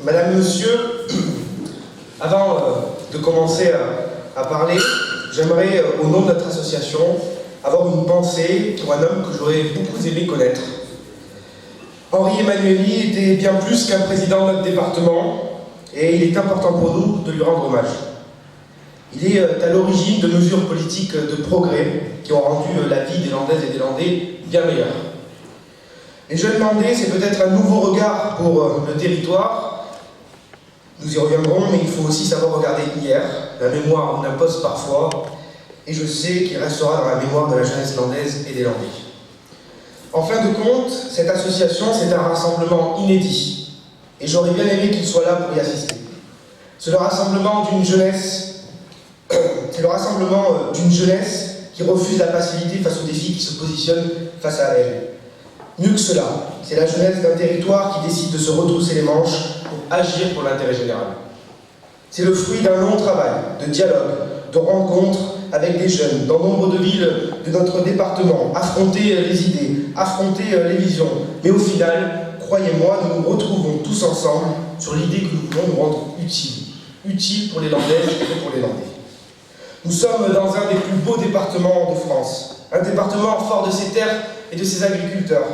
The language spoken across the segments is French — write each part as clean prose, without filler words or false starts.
Madame, Monsieur, avant de commencer à parler, j'aimerais, au nom de notre association, avoir une pensée pour un homme que j'aurais beaucoup aimé connaître. Henri Emmanuelli était bien plus qu'un président de notre département, et il est important pour nous de lui rendre hommage. Il est à l'origine de mesures politiques de progrès qui ont rendu la vie des Landaises et des Landais bien meilleure. Les jeunes Landais, c'est peut-être un nouveau regard pour le territoire. Nous y reviendrons, mais il faut aussi savoir regarder hier. La mémoire nous l'impose parfois, et je sais qu'il restera dans la mémoire de la jeunesse landaise et des Landais. En fin de compte, cette association, c'est un rassemblement inédit, et j'aurais bien aimé qu'il soit là pour y assister. C'est le rassemblement d'une jeunesse qui refuse la passivité face aux défis qui se positionnent face à elle. Mieux que cela, c'est la jeunesse d'un territoire qui décide de se retrousser les manches pour agir pour l'intérêt général. C'est le fruit d'un long travail, de dialogue, de rencontres avec des jeunes dans nombre de villes de notre département, affronter les idées, affronter les visions. Mais au final, croyez-moi, nous nous retrouvons tous ensemble sur l'idée que nous voulons nous rendre utiles pour les Landaises et pour les Landais. Nous sommes dans un des plus beaux départements de France, un département fort de ses terres et de ses agriculteurs,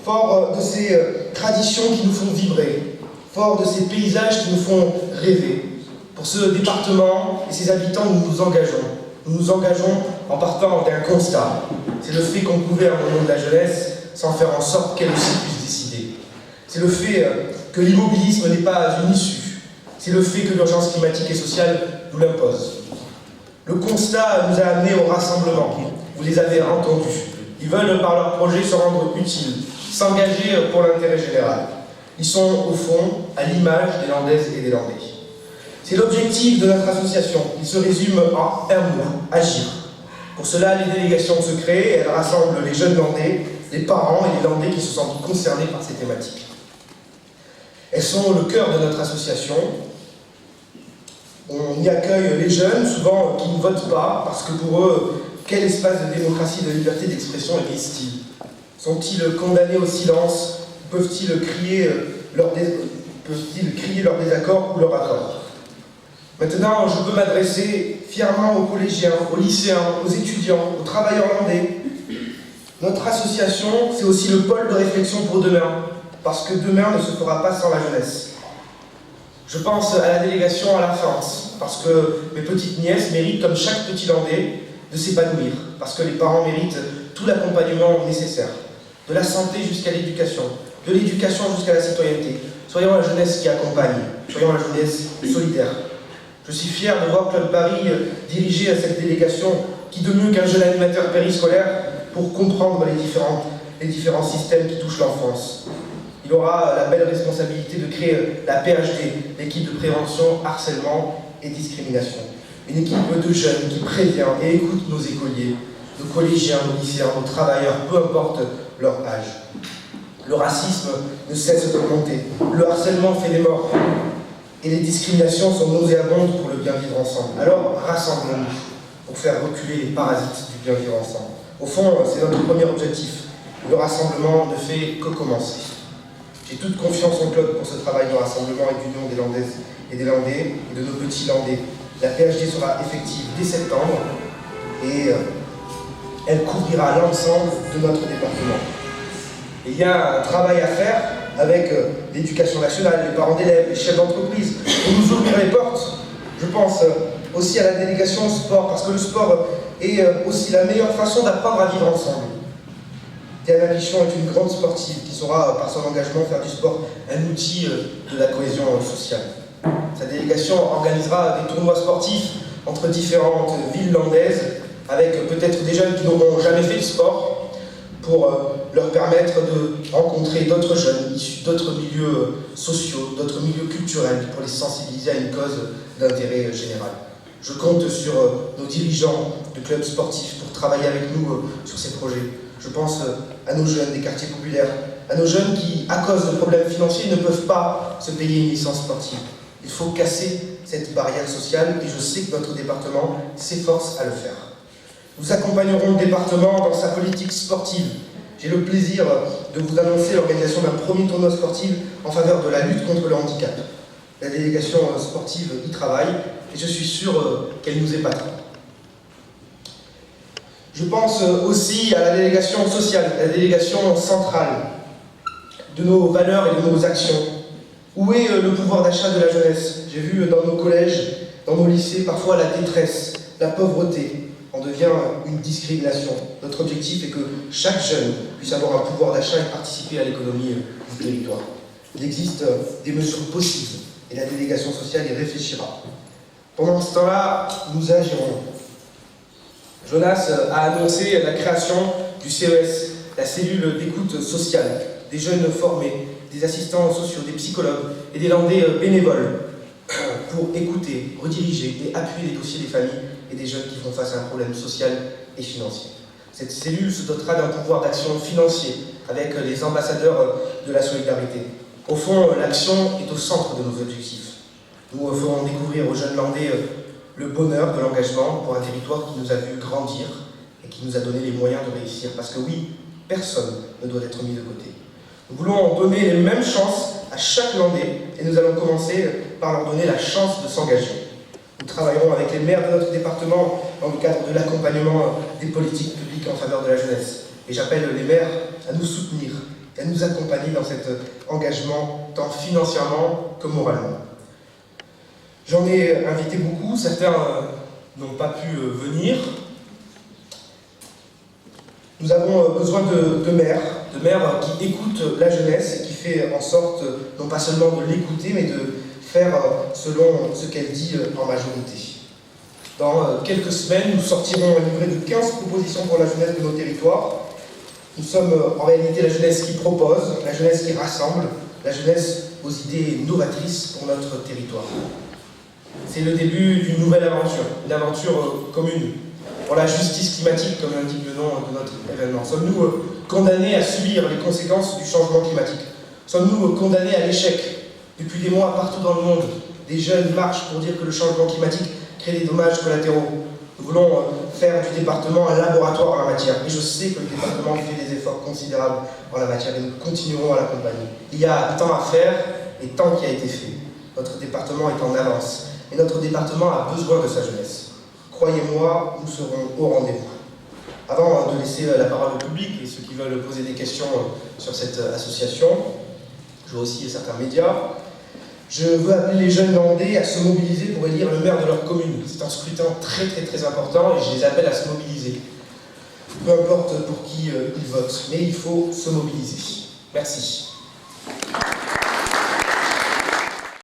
fort de ses traditions qui nous font vibrer, fort de ces paysages qui nous font rêver. Pour ce département et ses habitants, nous nous engageons. Nous nous engageons en partant d'un constat. C'est le fait qu'on gouverne au nom de la jeunesse sans faire en sorte qu'elle aussi puisse décider. C'est le fait que l'immobilisme n'est pas une issue. C'est le fait que l'urgence climatique et sociale nous l'impose. Le constat nous a amenés au rassemblement. Vous les avez entendus. Ils veulent, par leur projet, se rendre utiles, s'engager pour l'intérêt général. Ils sont, au fond, à l'image des Landaises et des Landais. C'est l'objectif de notre association. Il se résume en un mot, agir. Pour cela, les délégations se créent. Elles rassemblent les jeunes Landais, les parents et les Landais qui se sentent concernés par ces thématiques. Elles sont le cœur de notre association. On y accueille les jeunes, souvent qui ne votent pas, parce que pour eux, quel espace de démocratie et de liberté d'expression existe-t-il? Sont-ils condamnés au silence? Peuvent-ils crier leur désaccord ou leur accord? Maintenant, je peux m'adresser fièrement aux collégiens, aux lycéens, aux étudiants, aux travailleurs landais. Notre association, c'est aussi le pôle de réflexion pour demain, parce que demain ne se fera pas sans la jeunesse. Je pense à la délégation à la France, parce que mes petites nièces méritent, comme chaque petit Landais, de s'épanouir, parce que les parents méritent tout l'accompagnement nécessaire, de la santé jusqu'à l'éducation, de l'éducation jusqu'à la citoyenneté. Soyons la jeunesse qui accompagne, soyons la jeunesse solidaire. Je suis fier de voir Claude Paris diriger cette délégation qui, de mieux qu'un jeune animateur périscolaire, pour comprendre les différents systèmes qui touchent l'enfance. Il aura la belle responsabilité de créer la PHD, l'équipe de prévention, harcèlement et discrimination. Une équipe de jeunes qui prévient et écoute nos écoliers, nos collégiens, nos lycéens, nos travailleurs, peu importe leur âge. Le racisme ne cesse d'augmenter, le harcèlement fait des morts, et les discriminations sont nauséabondes pour le bien vivre ensemble. Alors rassemblons-nous pour faire reculer les parasites du bien vivre ensemble. Au fond, c'est notre premier objectif. Le rassemblement ne fait que commencer. J'ai toute confiance en Claude pour ce travail de rassemblement et d'union des Landaises et des Landais et de nos petits Landais. La PHD sera effective dès septembre et elle couvrira l'ensemble de notre département. Et il y a un travail à faire avec l'éducation nationale, les parents d'élèves, les chefs d'entreprise, pour nous ouvrir les portes. Je pense aussi à la délégation au sport, parce que le sport est aussi la meilleure façon d'apprendre à vivre ensemble. Diana Pichon est une grande sportive qui saura, par son engagement, faire du sport un outil de la cohésion sociale. Sa délégation organisera des tournois sportifs entre différentes villes landaises, avec peut-être des jeunes qui n'auront jamais fait de sport, pour leur permettre de rencontrer d'autres jeunes issus d'autres milieux sociaux, d'autres milieux culturels, pour les sensibiliser à une cause d'intérêt général. Je compte sur nos dirigeants de clubs sportifs pour travailler avec nous sur ces projets. Je pense à nos jeunes des quartiers populaires, à nos jeunes qui, à cause de problèmes financiers, ne peuvent pas se payer une licence sportive. Il faut casser cette barrière sociale et je sais que notre département s'efforce à le faire. Nous accompagnerons le département dans sa politique sportive j'ai le plaisir de vous annoncer l'organisation d'un premier tournoi sportif en faveur de la lutte contre le handicap. La délégation sportive y travaille et je suis sûr qu'elle nous épatera. Je pense aussi à la délégation sociale, la délégation centrale de nos valeurs et de nos actions. Où est le pouvoir d'achat de la jeunesse? J'ai vu dans nos collèges, dans nos lycées, parfois la détresse, la pauvreté en devient une discrimination. Notre objectif est que chaque jeune puisse avoir un pouvoir d'achat et participer à l'économie du territoire. Il existe des mesures possibles et la délégation sociale y réfléchira. Pendant ce temps-là, nous agirons. Jonas a annoncé la création du CES, la cellule d'écoute sociale, des jeunes formés, des assistants sociaux, des psychologues et des landais bénévoles pour écouter, rediriger et appuyer les dossiers des familles et des jeunes qui font face à un problème social et financier. Cette cellule se dotera d'un pouvoir d'action financier avec les ambassadeurs de la solidarité. Au fond, l'action est au centre de nos objectifs. Nous ferons découvrir aux jeunes landais le bonheur de l'engagement pour un territoire qui nous a vu grandir et qui nous a donné les moyens de réussir. Parce que oui, personne ne doit être mis de côté. Nous voulons donner les mêmes chances à chaque landais et nous allons commencer par leur donner la chance de s'engager. Nous travaillerons avec les maires de notre département dans le cadre de l'accompagnement des politiques publiques en faveur de la jeunesse. Et j'appelle les maires à nous soutenir et à nous accompagner dans cet engagement, tant financièrement que moralement. J'en ai invité beaucoup, certains n'ont pas pu venir. Nous avons besoin de maires qui écoutent la jeunesse et qui fait en sorte, non pas seulement de l'écouter, mais de faire selon ce qu'elle dit en majorité. Dans quelques semaines, nous sortirons un livret de 15 propositions pour la jeunesse de nos territoires. Nous sommes en réalité la jeunesse qui propose, la jeunesse qui rassemble, la jeunesse aux idées novatrices pour notre territoire. C'est le début d'une nouvelle aventure, une aventure commune pour la justice climatique, comme l'indique le nom de notre événement. Sommes-nous condamnés à subir les conséquences du changement climatique? Sommes-nous condamnés à l'échec? Depuis des mois, partout dans le monde, des jeunes marchent pour dire que le changement climatique crée des dommages collatéraux. Nous voulons faire du département un laboratoire en la matière. Et je sais que le département fait des efforts considérables en la matière et nous continuerons à l'accompagner. Il y a tant à faire et tant qui a été fait. Notre département est en avance et notre département a besoin de sa jeunesse. Croyez-moi, nous serons au rendez-vous. Avant de laisser la parole au public et ceux qui veulent poser des questions sur cette association, je vois aussi certains médias, je veux appeler les jeunes landais à se mobiliser pour élire le maire de leur commune. C'est un scrutin très important et je les appelle à se mobiliser. Peu importe pour qui ils votent, mais il faut se mobiliser. Merci.